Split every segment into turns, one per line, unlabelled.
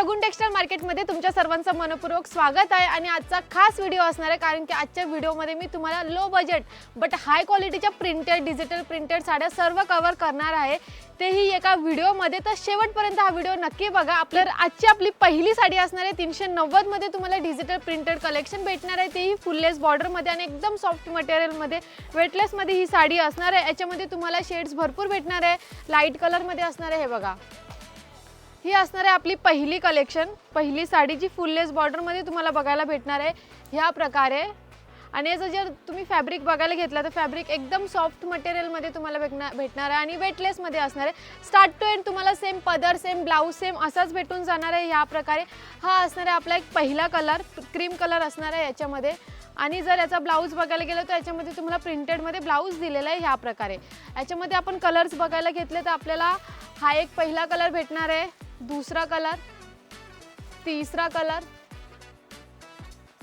शगुन textile मार्केटमध्ये तुमच्या सर्वांचं मनपूर्वक स्वागत आहे आणि आजचा खास व्हिडिओ असणार आहे कारण की आजच्या व्हिडिओमध्ये मी तुम्हाला लो बजेट बट हाय क्वालिटीच्या प्रिंटेड डिजिटल प्रिंटेड साड्या सर्व कव्हर करणार आहे, तेही एका व्हिडिओमध्ये। तर शेवटपर्यंत हा व्हिडिओ नक्की बघा। आजची आपली पहिली साडी असणार आहे 390 मध्ये तुम्हाला डिजिटल प्रिंटेड कलेक्शन भेटणार आहे, तेही फुललेस बॉर्डर मध्ये आणि एकदम सॉफ्ट मटेरियल मध्ये वेटलेस मध्ये ही साडी असणार आहे। याच्यामध्ये तुम्हाला शेड्स भरपूर भेटणार आहे, लाईट कलर मध्ये असणार आहे। हे बघा, ही असणार आहे आपली पहिली कलेक्शन, पहिली साडी जी फुललेस बॉर्डर मध्ये तुम्हाला बघायला भेटणार आहे ह्या प्रकारे। आणि याचं जर तुम्ही फॅब्रिक बघायला घेतला तर फॅब्रिक एकदम सॉफ्ट मटेरियल मध्ये तुम्हाला भेटणार आहे आणि वेटलेस मध्ये असणार आहे। स्टार्ट टू एंड तुम्हाला सेम पदर, सेम ब्लाउज, सेम असाच भेटून जाणार आहे ह्या प्रकारे। हा असणार आहे आपला एक पहिला कलर, क्रीम कलर असणार आहे याच्यामध्ये। आणि जर याचा ब्लाउज बघायला गेलो तर याच्यामध्ये तुम्हाला प्रिंटेड मध्ये ब्लाउज दिलेला आहे ह्या प्रकारे। याच्यामध्ये आपण कलर्स बघायला घेतले तर आपल्याला हा एक पहिला कलर भेटणार आहे, दूसरा कलर, तीसरा कलर,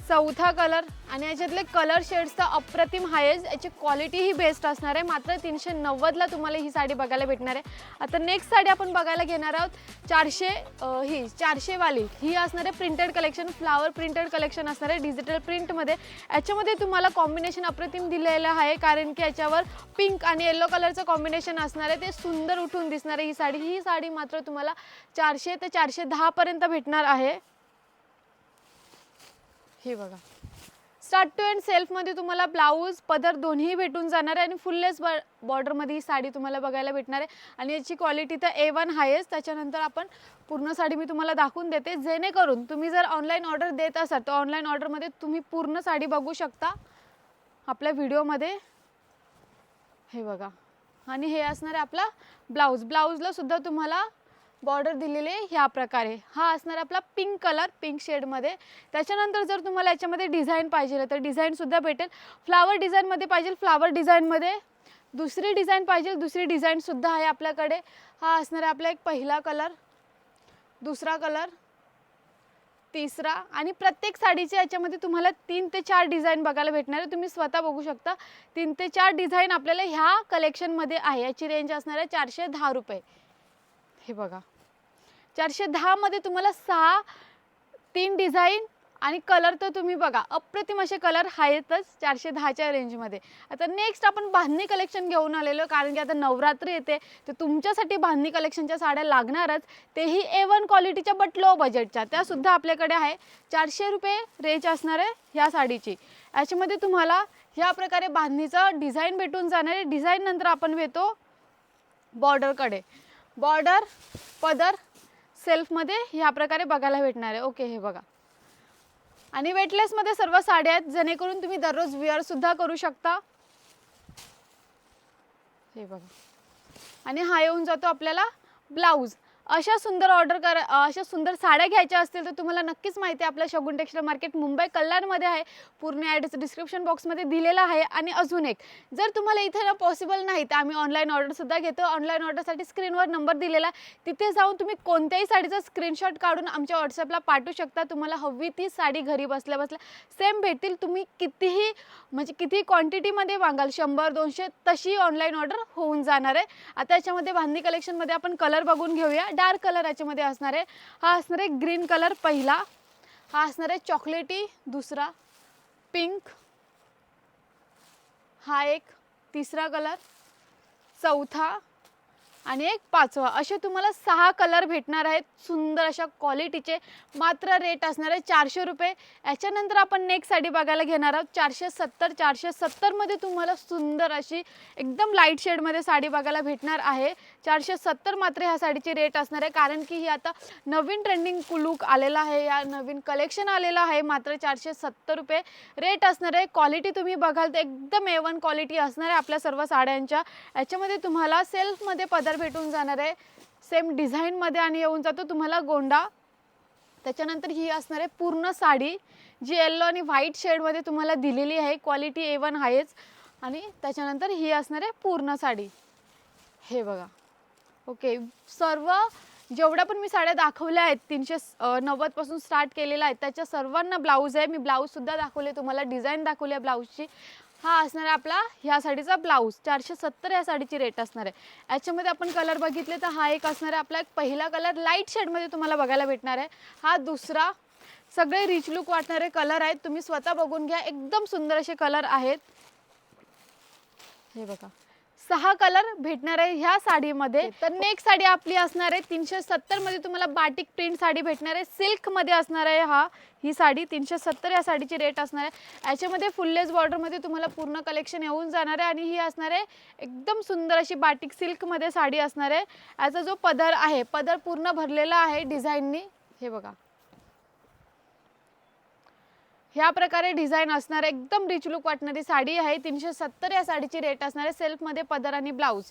चौथा कलर आणि याच्यातले कलर शेड्स तर अप्रतिम आहेत। याची क्वालिटी ही बेस्ट असणार आहे। मात्र 390 ला तुम्हाला ही साडी बघायला भेटणार आहे। आता नेक्स्ट साडी आपण बघायला घेणार आहोत 400 वाली। ही असणार आहे printed collection, flower printed collection असणार आहे डिजिटल प्रिंट मध्ये। याच्यामध्ये तुम्हाला कॉम्बिनेशन अप्रतिम दिलेलं आहे कारण की याच्यावर पिंक आणि येलो कलरचं कॉम्बिनेशन असणार आहे, ते सुंदर उठून दिसणार आहे। ही साडी मात्र तुम्हाला 400 ते 410 पर्यंत भेटणार आहे। हे बघा, स्टार्ट टू एंड सेल्फ मध्ये तुम्हाला ब्लाउज पदर दोन्ही भेटून जाणार आहे आणि फुललेस बॉर्डर मध्ये ही साडी तुम्हाला बघायला भेटणार आहे। आणि याची क्वालिटी तर A1 आहेच। त्याच्यानंतर आपण पूर्ण साडी मी तुम्हाला दाखवून देते, जेणेकरून तुम्ही जर ऑनलाईन ऑर्डर देत असाल तर ऑनलाईन ऑर्डर मध्ये तुम्ही पूर्ण साडी बघू शकता आपल्या व्हिडिओमध्ये। हे बघा, आणि हे असणार आहे आपला ब्लाउज। ब्लाउजला सुद्धा तुम्हाला बॉर्डर दिलेले ह्या प्रकारे। हा असणार आपला पिंक कलर, पिंक शेड मध्ये। त्याच्यानंतर जर तुम्हाला याच्यामध्ये डिझाईन पाहिजे तर डिझाईन सुद्धा भेटेल। फ्लावर डिझाईन मध्ये पाहिजे, फ्लावर डिझाईन मध्ये, दुसरी डिझाईन पाहिजे, दुसरी डिझाईन सुद्धा आहे आपल्याकडे। हा असणार आहे आपला एक पहिला कलर, दुसरा कलर, तिसरा आणि प्रत्येक साडीच्या याच्यामध्ये तुम्हाला 3 ते 4 डिझाईन बघायला भेटणार आहे। तुम्ही स्वतः बघू शकता 3 ते 4 डिझाईन आपल्याला ह्या कलेक्शन मध्ये आहे। याची रेंज असणार आहे 410 रुपये। हे बघा, 410 मध्ये तुम्हाला 3 डिझाईन आणि कलर तर तुम्ही बघा अप्रतिम असे कलर आहेतच 410 च्या रेंज मध्ये। आता नेक्स्ट आपण बांधणी कलेक्शन घेऊन आलेलो कारण की आता नवरात्री येते तर तुमच्यासाठी बांधणी कलेक्शनच्या साड्या लागणारच, तेही A1 क्वालिटीच्या बट लो बजेटच्या। त्या सुद्धा आपल्याकडे आहे। 400 रुपये रेंज असणार आहे ह्या साडीची। याच्यामध्ये तुम्हाला ह्या प्रकारे बांधणीचं डिझाईन भेटून जाणार आहे। डिझाईन नंतर आपण येतो बॉर्डरकडे। बॉर्डर, पदर सेल्फ मध्ये ह्या प्रकारे बघायला भेटणार आहे। ओके, हे बघा, आणि वेटलेस मध्ये सर्व साड्या आहेत, जेणेकरून तुम्ही दररोज वेअर सुद्धा करू शकता। हे बघा, आणि हा येऊन जातो आपल्याला ब्लाउज। अशा सुंदर साड्या घ्यायच्या असतील तर तुम्हाला नक्कीच माहिती आहे आपल्या शगुन टेक्सटाईल मार्केट मुंबई कल्याणमध्ये आहे। पूर्ण ॲड्रेस डिस्क्रिप्शन बॉक्समध्ये दिलेला आहे। आणि अजून एक, जर तुम्हाला इथे पॉसिबल नाही तर आम्ही ऑनलाईन ऑर्डर सुद्धा घेतो। ऑनलाईन ऑर्डरसाठी स्क्रीनवर नंबर दिलेला आहे, तिथे जाऊन तुम्ही कोणत्याही साडीचा स्क्रीनशॉट काढून आमच्या व्हॉट्सअपला पाठवू शकता। तुम्हाला हवी ती साडी घरी बसल्या बसल्या सेम भेटतील। तुम्ही कितीही क्वांटिटीमध्ये मागाल, 100-200 तशी ऑनलाईन ऑर्डर होऊन जाणार आहे। आता याच्यामध्ये बांधणी कलेक्शनमध्ये आपण कलर बघून घेऊया। डार्क कलर याच्यामध्ये असणार आहे। हा असणार आहे ग्रीन कलर पहिला, हा असणार आहे चॉकलेटी दुसरा, पिंक, हा एक तिसरा कलर, चौथा आणि एक पाचवा। असे तुम्हाला 6 कलर भेटणार आहेत सुंदर अशा क्वालिटीचे। मात्र रेट असणार आहे 400 रुपये। याच्यानंतर आपण नेक्स्ट साडी बघायला घेणार आहोत 470 मध्ये तुम्हाला सुंदर अशी एकदम लाईट शेड मध्ये साडी बघायला भेटणार आहे। 470 मात्र ह्या साडीची रेट असणार आहे कारण की ही आता नवीन ट्रेंडिंग लुक आलेला आहे, या नवीन कलेक्शन आलेला आहे। मात्र 470 रुपये रेट असणार आहे। क्वालिटी तुम्ही बघाल तर एकदम A1 क्वालिटी असणार आहे आपल्या सर्व साड्यांच्या। याच्यामध्ये तुम्हाला सेल्फ मध्ये पदर भेटून जाणार आहे सेम डिझाईन मध्ये आणि येऊन जातो तुम्हाला गोंडा। त्याच्यानंतर ही असणार आहे पूर्ण साडी जी येलो आणि व्हाईट शेड मध्ये तुम्हाला दिलेली आहे। क्वालिटी A1 आहेच। आणि त्याच्यानंतर ही असणार आहे पूर्ण साडी। हे बघा, ओके, सर्व जेवढ्या पण मी साड्या दाखवल्या आहेत 390 पासून स्टार्ट केलेल्या आहेत त्याच्या सर्वांना ब्लाउज आहे। मी ब्लाउज सुद्धा दाखवले तुम्हाला, डिझाईन दाखवली ब्लाउजची। हा असणार आहे आपला ह्या साडीचा ब्लाऊज. 470 या साडीची रेट असणार आहे. याच्यामध्ये आपण कलर बघितले तर हा एक असणार आहे आपला एक पहिला कलर लाईट शेडमध्ये तुम्हाला बघायला भेटणार आहे. हा दुसरा, सगळे रिच लुक वाटणारे कलर आहेत. तुम्ही स्वतः बघून घ्या, एकदम सुंदर असे कलर आहेत. हे बघा 6 कलर भेटणार आहे ह्या साडीमध्ये. तर नेक्स्ट साडी आपली असणार आहे 370 मध्ये तुम्हाला बाटिक प्रिंट साडी भेटणार आहे. सिल्क मध्ये असणार आहे ही साडी. 370 या साडीची रेट असणार आहे. याच्यामध्ये फुललेस बॉर्डर मध्ये तुम्हाला पूर्ण कलेक्शन येऊन जाणार आहे आणि ही असणार आहे एकदम सुंदर अशी बाटिक सिल्क मध्ये साडी असणार आहे. याचा जो पदर आहे, पदर पूर्ण भरलेला आहे डिझाईननी. हे बघा ह्या प्रकारे डिझाईन असणार, एकदम रिच लुक वाटणारी साडी आहे. 370 या साडीची रेट असणार आहे. सेल्फ मध्ये पदर आणि ब्लाऊज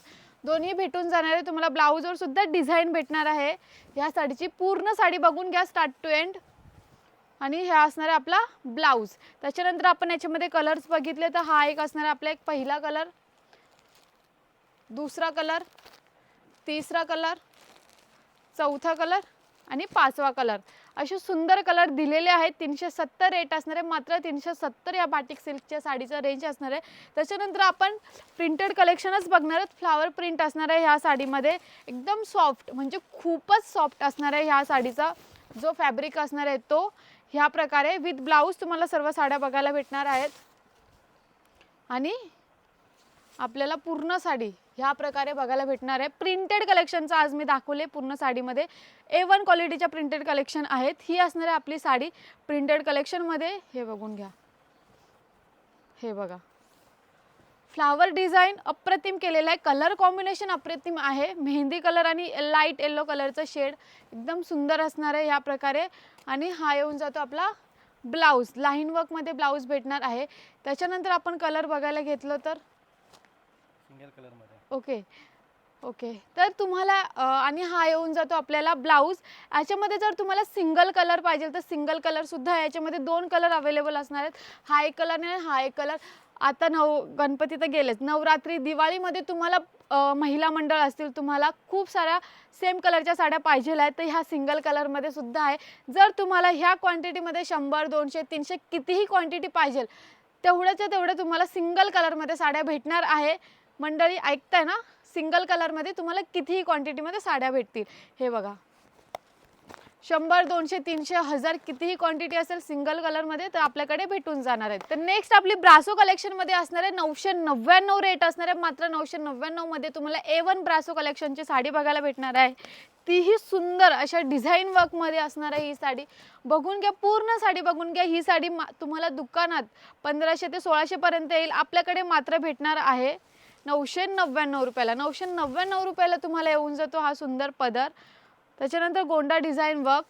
दोन्ही भेटून जाणार आहे. तुम्हाला ब्लाऊजवर सुद्धा डिझाईन भेटणार आहे. ह्या साडीची पूर्ण साडी बघून घ्या स्टार्ट टू एंड. आणि ह्या असणार आहे आपला ब्लाऊज. त्याच्यानंतर आपण याच्यामध्ये कलर्स बघितले तर हा एक असणार आहे आपला एक पहिला कलर, दुसरा कलर, तिसरा कलर, चौथा कलर आणि 5वा कलर. असे सुंदर कलर दिलेले आहेत. 370 रेट असणार आहे. मात्र 370 या बाटिक सिल्कच्या साडीचा रेंज असणार आहे. त्याच्यानंतर आपण प्रिंटेड कलेक्शनच बघणार आहोत. फ्लावर प्रिंट असणार आहे ह्या साडीमध्ये. एकदम सॉफ्ट, म्हणजे खूपच सॉफ्ट असणार आहे ह्या साडीचा जो फॅब्रिक असणार आहे तो. ह्या प्रकारे विथ ब्लाऊज तुम्हाला सर्व साड्या बघायला भेटणार आहेत. आणि आपल्याला पूर्ण साडी ह्या प्रकारे बघायला भेटणार आहे. प्रिंटेड कलेक्शनचा आज मी दाखवले पूर्ण साडीमध्ये. A1 क्वालिटीच्या प्रिंटेड कलेक्शन आहेत. ही असणार आहे आपली साडी प्रिंटेड कलेक्शनमध्ये. हे बघून घ्या, हे बघा फ्लावर डिझाईन अप्रतिम केलेला आहे. कलर कॉम्बिनेशन अप्रतिम आहे. मेहंदी कलर आणि लाईट येलो कलरचा शेड एकदम सुंदर असणार आहे ह्या प्रकारे. आणि हा येऊन जातो आपला ब्लाऊज. लाईन वर्कमध्ये ब्लाऊज भेटणार आहे. त्याच्यानंतर आपण कलर बघायला घेतलं तर
सिंगल कलर मध्ये.
ओके तर तुम्हाला आणि हा येऊन जातो आपल्याला ब्लाऊज. याच्यामध्ये जर तुम्हाला सिंगल कलर पाहिजे तर सिंगल कलर सुद्धा याच्यामध्ये 2 कलर अवेलेबल असणार आहेत. हा एक कलर आणि हा एक कलर. आता गणपती तर गेलेच, नवरात्री दिवाळीमध्ये तुम्हाला महिला मंडळ असतील, तुम्हाला खूप साऱ्या सेम कलरच्या साड्या पाहिजे आहेत तर ह्या सिंगल कलरमध्ये सुद्धा आहे. जर तुम्हाला ह्या क्वांटिटीमध्ये 100, 200, 300 कितीही क्वांटिटी पाहिजे तेवढ्याच्या तेवढ्या तुम्हाला सिंगल कलरमध्ये साड्या भेटणार आहे. मंडळी ऐकताय ना, सिंगल कलरमध्ये तुम्हाला कितीही क्वांटिटीमध्ये साड्या भेटतील. हे बघा 100, 200, 300, 1000 कितीही क्वांटिटी असेल सिंगल कलरमध्ये तर आपल्याकडे भेटून जाणार आहेत. तर नेक्स्ट आपली ब्रासो कलेक्शनमध्ये असणार आहे 999 रेट असणार आहे. मात्र 999 मध्ये तुम्हाला A1 ब्रासो कलेक्शनची साडी बघायला भेटणार आहे. तीही सुंदर अशा डिझाईन वर्कमध्ये असणार आहे ही साडी. बघून घ्या, पूर्ण साडी बघून घ्या. ही साडी तुम्हाला दुकानात 1500 ते 1600 पर्यंत येईल. आपल्याकडे मात्र भेटणार आहे 999 रुपयाला. 999 रुपयाला तुम्हाला येऊन जातो हा सुंदर पदर. त्याच्यानंतर गोंडा डिझाईन वर्क.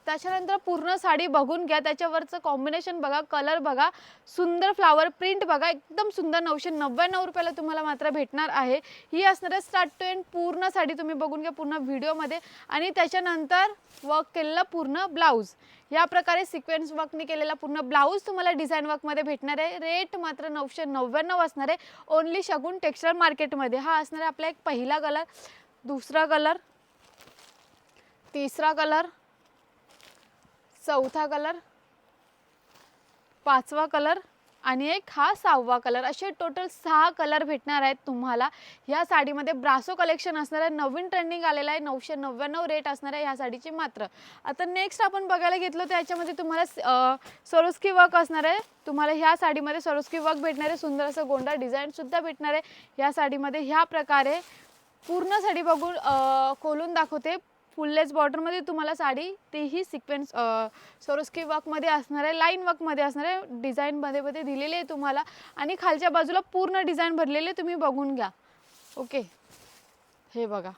त्याच्यानंतर पूर्ण साडी बघून घ्या, त्याच्यावरचं कॉम्बिनेशन बघा, कलर बघा, सुंदर फ्लावर प्रिंट बघा, एकदम सुंदर. 999 रुपयाला तुम्हाला मात्र भेटणार आहे. ही असणार आहे स्टार्ट टू एंड पूर्ण साडी. तुम्ही बघून घ्या पूर्ण व्हिडिओमध्ये. आणि त्याच्यानंतर वर्क केलेला पूर्ण ब्लाऊज. या प्रकारे सिक्वेन्स वर्कने केलेला पूर्ण ब्लाऊज तुम्हाला डिझाईन वर्कमध्ये भेटणार आहे. रेट मात्र 999 असणार आहे. ओनली शगुन टेक्सटाईल मार्केटमध्ये. हा असणार आहे आपला एक पहिला कलर, दुसरा कलर, तिसरा कलर, चौथा कलर, 5वा कलर आणि एक हा 6वा कलर. असे टोटल 6 कलर भेटणार आहेत तुम्हाला ह्या साडीमध्ये. ब्रासो कलेक्शन असणार आहे, नवीन ट्रेंडिंग आलेला आहे. 999 रेट असणार आहे ह्या साडीची मात्र. आता नेक्स्ट आपण बघायला घेतलं तर याच्यामध्ये तुम्हाला सरोस्की वर्क असणार आहे. तुम्हाला ह्या साडीमध्ये सरोस्की वर्क भेटणार आहे. सुंदर असं गोंडा डिझाईन सुद्धा भेटणार आहे ह्या साडीमध्ये. ह्या प्रकारे पूर्ण साडी बघून खोलून दाखवते. फुललेस बॉर्डरमध्ये तुम्हाला साडी, तेही सिक्वेन्स सरोस्की वर्कमध्ये असणार आहे, लाईन वर्कमध्ये असणार आहे. डिझाईनमध्ये मध्ये दिलेले आहे तुम्हाला. आणि खालच्या बाजूला पूर्ण डिझाईन भरलेले तुम्ही बघून घ्या. ओके, हे बघा.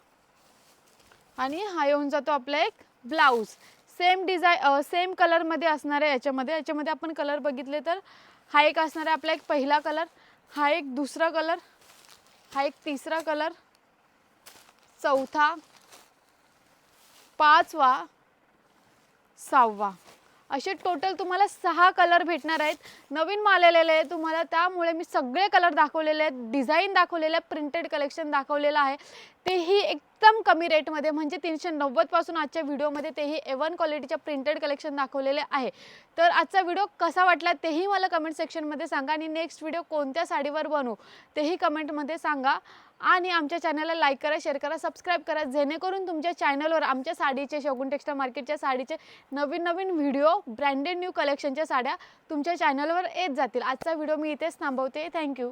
आणि हा येऊन जातो आपला एक ब्लाऊज. सेम डिझाईन सेम कलरमध्ये असणार आहे याच्यामध्ये. याच्यामध्ये आपण कलर बघितले तर हा एक असणार आहे आपला एक पहिला कलर, हा एक दुसरा कलर, हा एक तिसरा कलर, चौथा, 5वा, 6वा. असे टोटल तुम्हाला 6 कलर भेटणार आहेत. नवीन माल आलेले आहे तुम्हाला, त्यामुळे मी सगळे कलर दाखवलेले आहेत, डिझाईन दाखवलेले आहे, प्रिंटेड कलेक्शन दाखवलेलं आहे. तेही एकदम कमी रेटमध्ये, म्हणजे 390 पासून आजच्या व्हिडिओमध्ये तेही A1 क्वालिटीच्या प्रिंटेड कलेक्शन दाखवलेले आहे. तर आजचा व्हिडिओ कसा वाटला तेही मला कमेंट सेक्शनमध्ये सांगा आणि नेक्स्ट व्हिडिओ कोणत्या साडीवर बनवू तेही कमेंटमध्ये सांगा. आणि आमच्या चॅनलला लाईक करा, शेअर करा, सबस्क्राईब करा, जेणेकरून तुमच्या चॅनलवर आमच्या साडीचे, शगुन टेक्सटाईल मार्केटच्या साडीचे नवीन नवीन व्हिडिओ, ब्रँडेड न्यू कलेक्शनच्या साड्या तुमच्या चॅनलवर येत जातील. आजचा व्हिडिओ मी इथेच थांबवते. थँक्यू.